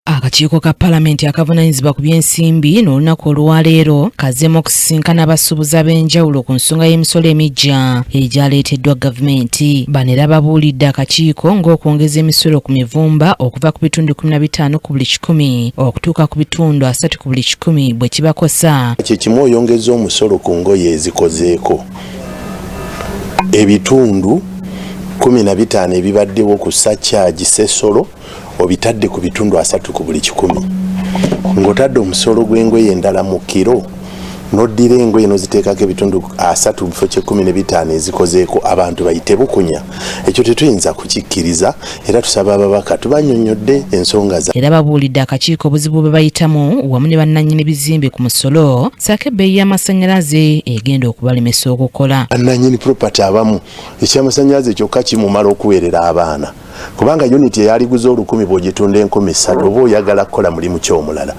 Akakiiko ka Paalamenti akavunaanyizibwa ku by'ensimbi n'olunaku olwaleero kazzeemu okusisinkana abasuubuzi ab'enjawulo ku nsonga y'emisolo emiggya egyaleeteddwa gavumenti. Bano era babuulidde akakiiko ng'okwongeza emisolo ku mivumba okuva ku bitundu 15 ku buli 100 okutuuka ku bitundu 3 ku buli 100 bwe kibakosa. Kye kimu oyongeza omusolo ku ngoye ezikozeeko ebitundu 15 ebibaddewo ku sacyaji sesolo obitadde ku bitundu 3 ku buli 100 ng'otadde omusolo gw'engoye endala mu kiro n'oddira engoye n'oziteekako ebitundu 3 bifo 15 ezikozeeko abantu bayite bukunya. Ekyo tetuyinza kukikkiriza era tusaba ababaka tubannyonnyodde ensonga za. Era babuulidde akakiiko obuzibu bwe bayitamu wamu ne bannannyini bizimbe ku musolo ssaako ebbeeyi y'amasannyalaze egenda okubalemesa okukola. Bannannyini property abamu ekyamasannyalaze kyokka kimumala okuweerera abaana kubanga uniti eyaliguza 1000 bw'ogitunda 3,000 oba oyagala kukola mulimu ky'omulala.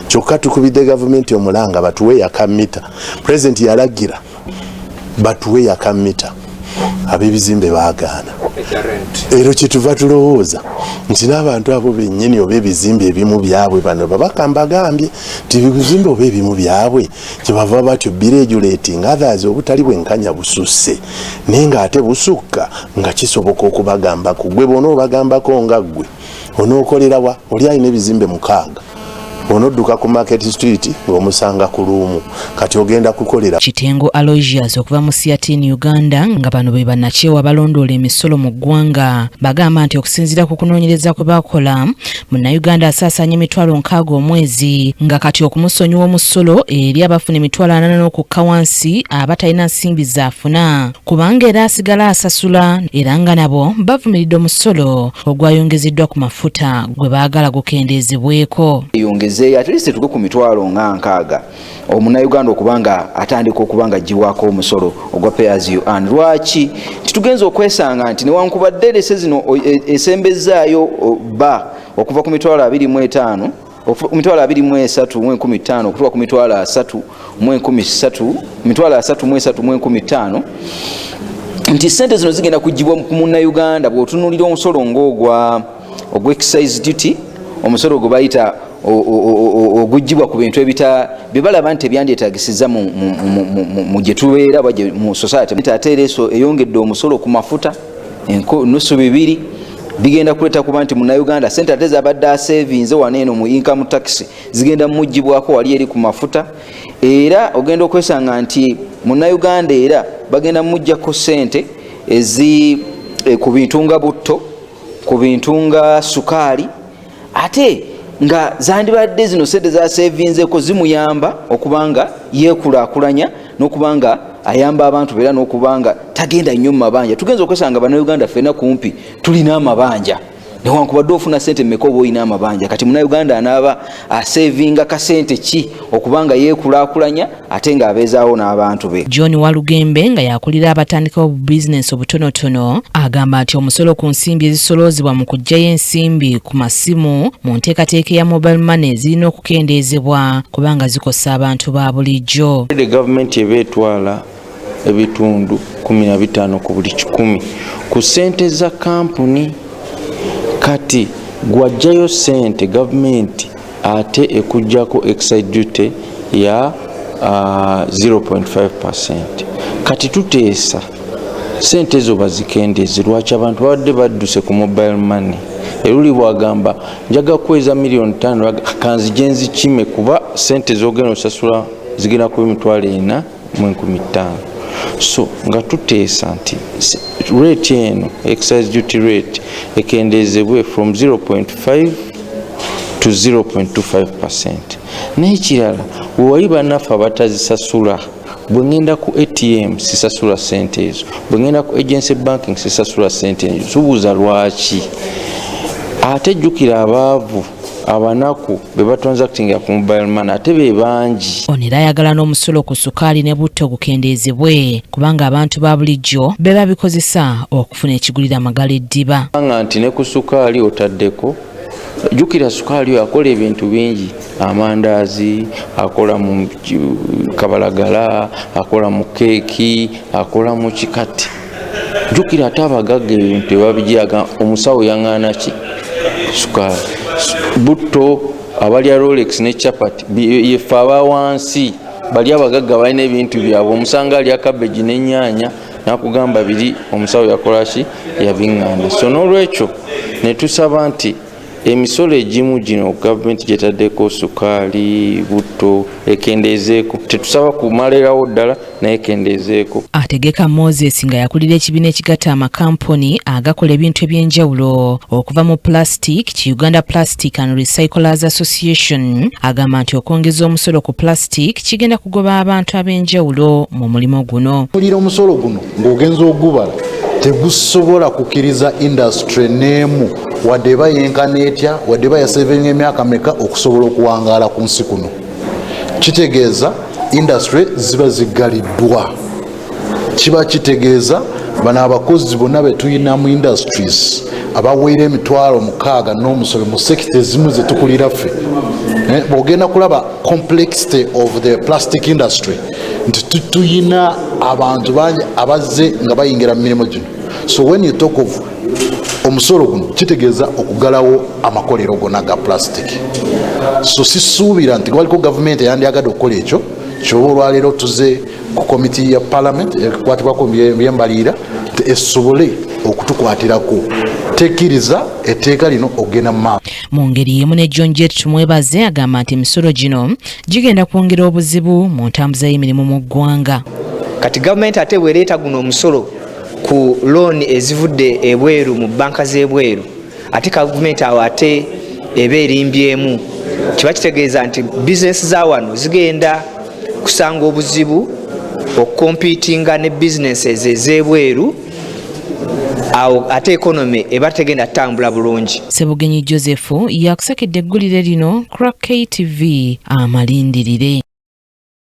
Kyokka tukubidde gavumenti omulanga batuwe yakamita. President yalagira batuwe yakamita ab'ebizimbe baagaana. Ero kyetuva tulowooza nti n'abantu abo bennyini oba ebizimbe ebimu byabwe bano babaka mbagambye nti ebizimbe oba ebimu byabwe kyebava batyo biregulating others obutali bwenkanya bususse naye ng'ate busukka nga kisoboka okubagamba ku gwe bona obagambako nga ggwe onookolerawa oli alina ebizimbe 6 onodduka ku Market Street ng'omusanga ku luumu kati ogenda kukolera. Kitengo Aloysius okuva mu Siatini Uganda nga bano be bannakyewa balondoola emisolo mu ggwanga bagamba nti okusinziira ku kunoonyereza kwe bakola Munnayuganda asaasaanya emitwalo 60 omwezi nga kati okumusonyiwa omusolo eri abafuna emitwalo 80 n'okukka wansi abatalina nsimbi zaafuna kubanga era asigala asasula era nga nabo bavumiridde omusolo ogwayongezeddwa ku mafuta gwe baagala gukendeezebweko. At least tuko ku mitwalo nga 60 Omunnayuganda okubanga atandika okubanga jiwako omusolo ogwa pay as you earn. Lwaki titugenza okwesanga nti newankubadde lese zino esembezaayo ba okuva ku mitwalo 25 mitwalo 23 okutuuka ku mitwalo 3 mitwalo 3 nti sente zino zigenda kujibwa ku Munnayuganda bw'otunuulira omusolo ng'ogwa excise duty omusolo gwe bayita ogujibwa ku bintu bibalaba nti ebyandyetaagisiza mu gye tubeera mu society. Ate eso eyongedde omusolo ku mafuta nusu 2 bigenda kuleeta kuba nti Munnayuganda sente ate zabadde asevinze waneeno mu income tax zigenda mujibwako wali eri ku mafuta era ogenda okwesanga nti Munnayuganda era bagenda mujjako sente ku bintu nga butto ku bintu nga sukaali ate nga zandibadde zino sente za savinzeko zimuyamba okubanga yeekulaakulanya n'okubanga ayamba abantu beera n'okubanga tagenda nnyo mu mabanja. Tugenza okwesanga Bannayuganda ffenna kumpi tulina amabanja newankubadde ofuna sente mmeka oba olina amabanja kati Munnayuganda anaaba asevinga kasente ki okubanga yeekulaakulanya ate ng'abeezaawo n'abantu be. John Walugembe nga yakulira abatandikawo business obutonotono agamba nti omusolo ku nsimbi ezisoloozebwa mu kuggyayo ensimbi ku masimu mu nteekateeka ya mobile money zirina okukendeezebwa kubanga zikosa abantu ba bulijjo. Gavumenti eba etwala ebitundu 15 ku buli 100 ku sente za kampuni kati gwajjayo sente gavumenti ate ekujjako excise duty ya 0.5%. Kati tuteesa sente ezo bazikendeeze lwaki abantu babadde badduse ku mobile money eruli bwagamba njaga kweza $5,000,000 kanzije nzikime kuba sente zogenda osasula zigenda ku $4,500,000. So nga tuteesa nti rate eno excise duty rate ekendeezebwe from 0.5 to 0.25%. N'ekirala wewali bannaffe abatazisasula bwe ngenda ku ATM sisasula sente ezo bwe ngenda ku agency banking sisasula sente ezo tubuuza lwaki ate jjukira abaavu abanaku be batransactinga ku mobile money ate be bangi. Ono era ayagala n'omusolo ku sukaali ne butto gukendeezebwe kubanga abantu ba bulijjo be babikozesa okufuna ekigulira amagala eddiba. Nga nti ne ku sukaali otaddeko jjukira sukaali akola ebintu bingi amandaazi akola mu kabalagala akola mu keeki akola mu kikati jjukira ate abagagga ebintu ebabijjaga omusawo yaŋŋaana ki sukaali butto abalya Rolex ne chapati yefe aba wansi bali abagagga balina ebintu byabwe omusanga alya cabbage n'ennyanya nakugamba biri omusawo yakolaki yabiŋŋanda so n'olwekyo ne tusaba nti emisolo egimu gino gavumenti gyetaddeko sukaali butto ekendeezeeko tetusaba kumalirawo ddala naye ekendeezeeko. Ategeka Moses nga yakulira ekibiina ekigatta amakampuni agakola ebintu eby'enjawulo okuva mu plastic ki Uganda Plastic and Recyclers Association agamba nti okwongeza omusolo ku plastic kigenda kugoba abantu ab'enjawulo mu mulimu guno. Mulira omusolo guno ng'ogenza ogubala tegusobola kukkiriza industry n'emu wadde eba yenkana etya wadde eba yasevinga emyaka meka okusobola okuwangaala ku nsi kuno. Kitegeeza industry ziba ziggaliddwa. Kiba kitegeeza bano abakozi bonna be tulina mu industries abaweera emitwalo 6 n'omusolo mu sekita ezimu ze tukulira ffe. Bw'ogenda kulaba complexity of the plastic industry nti tuyina abantu bangi abazze nga bayingira mu mirimu gino. So when you talk of omusolo guno kitegeeza okugalawo amakolero gonna ga plastic. So sisuubira nti waliko gavumenti eyandyagadde okukola ekyo kyoba olwaleero tuze ku komiti ya parliament ekwatibwako byembalira nti esobole okutukwatirako tekkiriza etteeka lino ogenda mu maaso. Mu ngeri yemu ne John Jet tumwebaze agamba nti emisolo gino gigenda kwongera obuzibu mu ntambuza y'emirimu mu ggwanga. Kati gavumenti ate bw'ereeta guno omusolo ku loan ezivudde ebweru mu banka z'ebweru ate gavumenti awo ate eba erimbyemu kiba kitegeeza nti bizinesi za wano zigenda kusanga obuzibu okukompitinga ne bizinesi ez'ebweru awo ate economy eba tegenda tambula bulungi. Sebugenyi Joseph yakusekedde eggulire lino Crack KTV amalindirire.